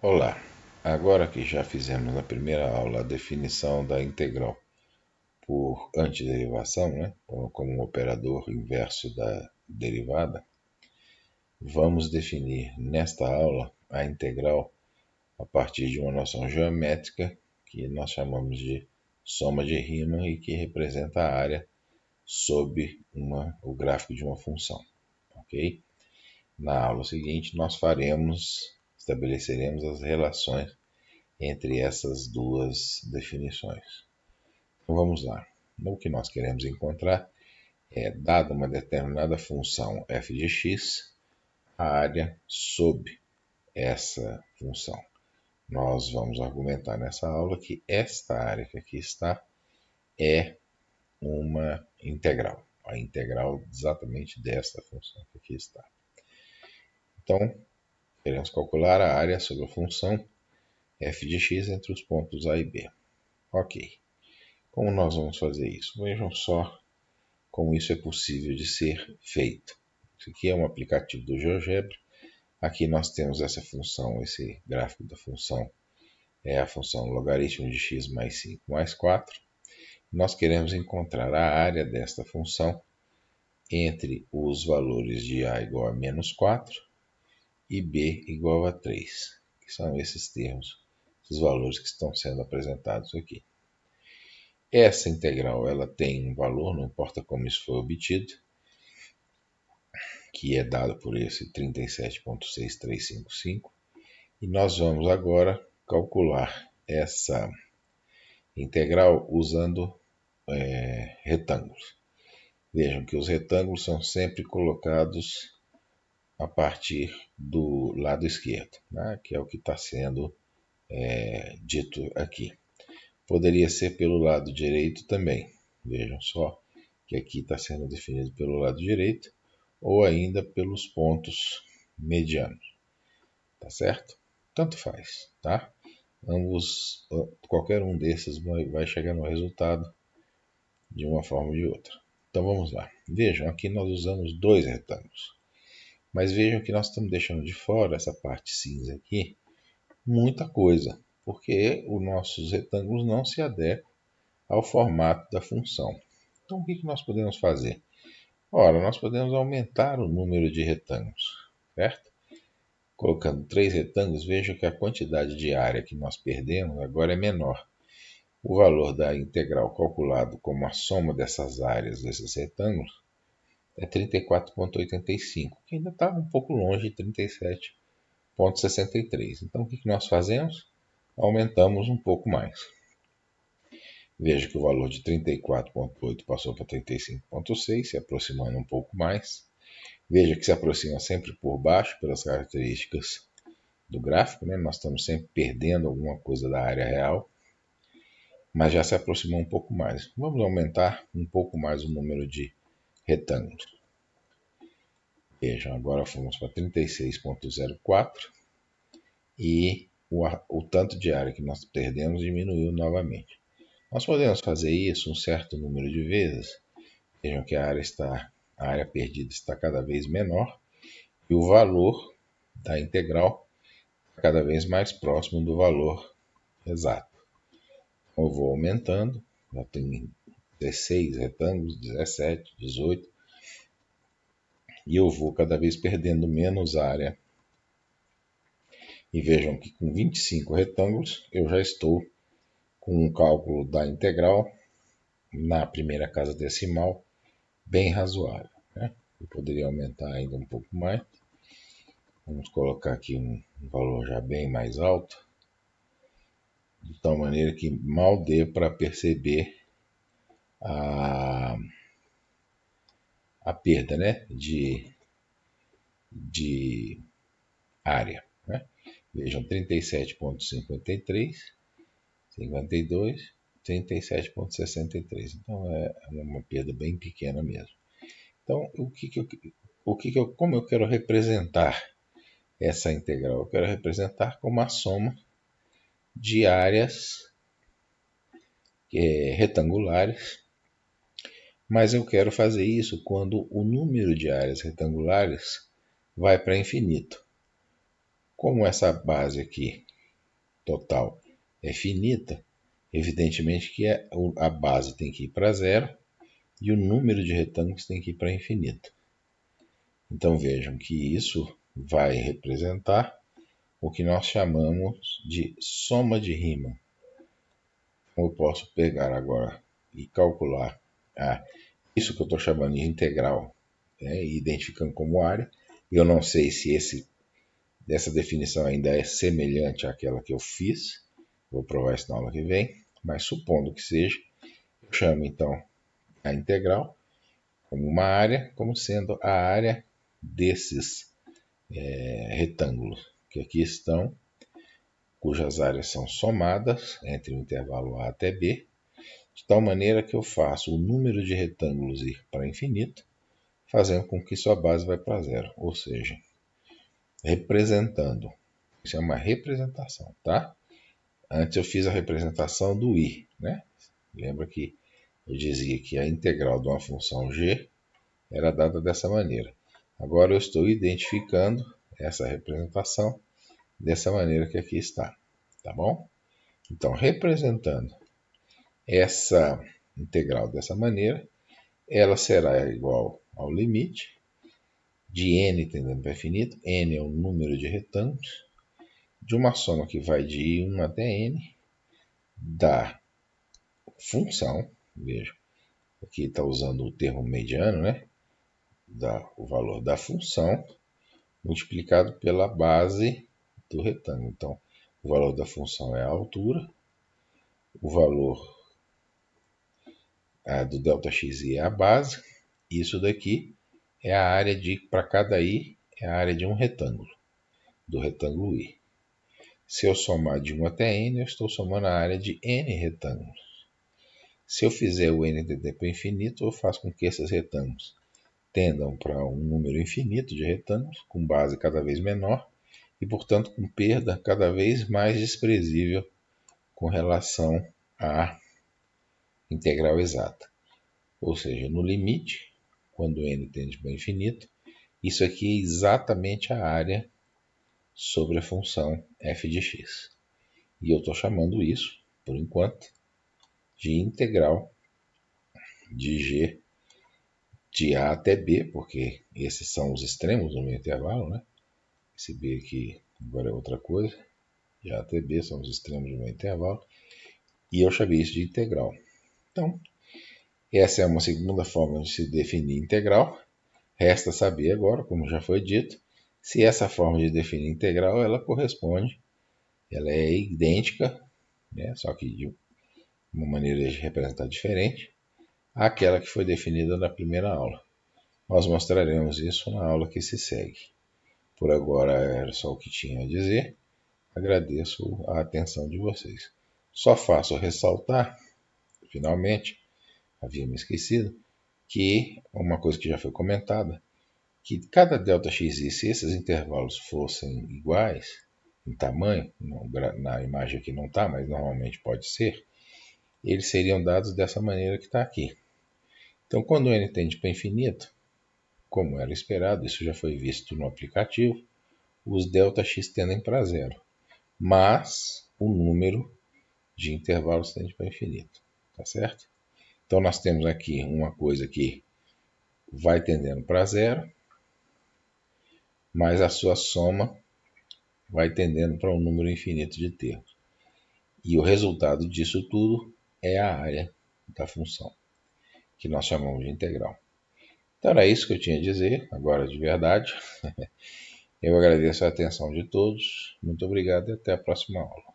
Olá, agora que já fizemos na primeira aula a definição da integral por antiderivação, né, como um operador inverso da derivada, vamos definir nesta aula a integral a partir de uma noção geométrica que nós chamamos de soma de Riemann e que representa a área sob o gráfico de uma função. Ok? Na aula seguinte nós estabeleceremos as relações entre essas duas definições. Então vamos lá. O que nós queremos encontrar é, dada uma determinada função f de x, a área sob essa função. Nós vamos argumentar nessa aula que esta área que aqui está é uma integral. A integral exatamente desta função que aqui está. Então, queremos calcular a área sobre a função f de x entre os pontos A e B. Ok. Como nós vamos fazer isso? Vejam só como isso é possível de ser feito. Isso aqui é um aplicativo do GeoGebra. Aqui nós temos essa função, esse gráfico da função é a função logaritmo de x mais 5 mais 4. Nós queremos encontrar a área desta função entre os valores de a igual a menos 4 e b igual a 3, que são esses termos, esses valores que estão sendo apresentados aqui. Essa integral ela tem um valor, não importa como isso foi obtido, que é dado por esse 37,6355, e nós vamos agora calcular essa integral usando retângulos. Vejam que os retângulos são sempre colocados a partir do lado esquerdo, né, que é o que está sendo dito aqui. Poderia ser pelo lado direito também. Vejam só que aqui está sendo definido pelo lado direito ou ainda pelos pontos medianos. Tá certo? Tanto faz, tá? Qualquer um desses vai chegar no resultado de uma forma ou de outra. Então vamos lá. Vejam, aqui nós usamos dois retângulos. Mas vejam que nós estamos deixando de fora essa parte cinza aqui, muita coisa, porque os nossos retângulos não se adequam ao formato da função. Então o que nós podemos fazer? Ora, nós podemos aumentar o número de retângulos, certo? Colocando 3 retângulos, veja que a quantidade de área que nós perdemos agora é menor. O valor da integral calculado como a soma dessas áreas desses retângulos é 34,85, que ainda está um pouco longe de 37,63. Então o que nós fazemos? Aumentamos um pouco mais. Veja que o valor de 34,8 passou para 35,6, se aproximando um pouco mais. Veja que se aproxima sempre por baixo pelas características do gráfico, né? Nós estamos sempre perdendo alguma coisa da área real, mas já se aproximou um pouco mais. Vamos aumentar um pouco mais o número de retângulos. Vejam, agora fomos para 36,04 e o tanto de área que nós perdemos diminuiu novamente. Nós podemos fazer isso um certo número de vezes. Vejam que a área perdida está cada vez menor e o valor da integral está cada vez mais próximo do valor exato. Então, eu vou aumentando, já tem 16 retângulos, 17, 18, e eu vou cada vez perdendo menos área. E vejam que com 25 retângulos eu já estou com um cálculo da integral na primeira casa decimal bem razoável, né? Eu poderia aumentar ainda um pouco mais. Vamos colocar aqui um valor já bem mais alto, de tal maneira que mal dê para perceber a perda, né, de área. Né? Vejam, 37,53, 52, 37,63. Então é uma perda bem pequena mesmo. Então, como eu quero representar essa integral? Eu quero representar como a soma de áreas retangulares, mas eu quero fazer isso quando o número de áreas retangulares vai para infinito. Como essa base aqui total é finita, evidentemente que a base tem que ir para zero e o número de retângulos tem que ir para infinito. Então vejam que isso vai representar o que nós chamamos de soma de Riemann. Eu posso pegar agora e calcular isso que eu estou chamando de integral, identificando como área. Eu não sei se essa definição ainda é semelhante àquela que eu fiz, vou provar isso na aula que vem, mas supondo que seja, eu chamo então a integral como uma área, como sendo a área desses retângulos que aqui estão, cujas áreas são somadas entre o intervalo A até B, de tal maneira que eu faço o número de retângulos ir para infinito, fazendo com que sua base vá para zero, ou seja, representando. Isso é uma representação, tá? Antes eu fiz a representação do I, né? Lembra que eu dizia que a integral de uma função g era dada dessa maneira. Agora eu estou identificando essa representação dessa maneira que aqui está, tá bom? Então, representando essa integral dessa maneira, ela será igual ao limite de n tendendo para infinito, n é o número de retângulos, de uma soma que vai de 1 até n, da função, veja, aqui está usando o termo mediano, né? O valor da função multiplicado pela base do retângulo. Então, o valor da função é a altura, o valor do ΔXi é a base, e isso daqui é a área para cada i, é a área de um retângulo, do retângulo i. Se eu somar de 1 até n, eu estou somando a área de n retângulos. Se eu fizer o n tender para infinito, eu faço com que esses retângulos tendam para um número infinito de retângulos, com base cada vez menor, e, portanto, com perda cada vez mais desprezível com relação à integral exata. Ou seja, no limite, quando n tende para infinito, isso aqui é exatamente a área sobre a função f de x. E eu estou chamando isso, por enquanto, de integral de g de a até b, porque esses são os extremos do meu intervalo, né? Esse b aqui agora é outra coisa. De a até b são os extremos do meu intervalo. E eu chamei isso de integral. Então, essa é uma segunda forma de se definir integral. Resta saber agora, como já foi dito, se essa forma de definir integral ela corresponde, ela é idêntica, né? Só que de uma maneira de representar diferente, àquela que foi definida na primeira aula. Nós mostraremos isso na aula que se segue. Por agora era só o que tinha a dizer. Agradeço a atenção de vocês. Só faço ressaltar, finalmente, havia me esquecido, que uma coisa que já foi comentada, que cada ΔXi, se esses intervalos fossem iguais em tamanho, na imagem aqui não está, mas normalmente pode ser, eles seriam dados dessa maneira que está aqui. Então, quando n tende para infinito, como era esperado, isso já foi visto no aplicativo, os ΔX tendem para zero, mas o número de intervalos tende para infinito, tá certo? Então, nós temos aqui uma coisa que vai tendendo para zero, mas a sua soma vai tendendo para um número infinito de termos. E o resultado disso tudo é a área da função, que nós chamamos de integral. Então era isso que eu tinha a dizer, agora de verdade. Eu agradeço a atenção de todos, muito obrigado e até a próxima aula.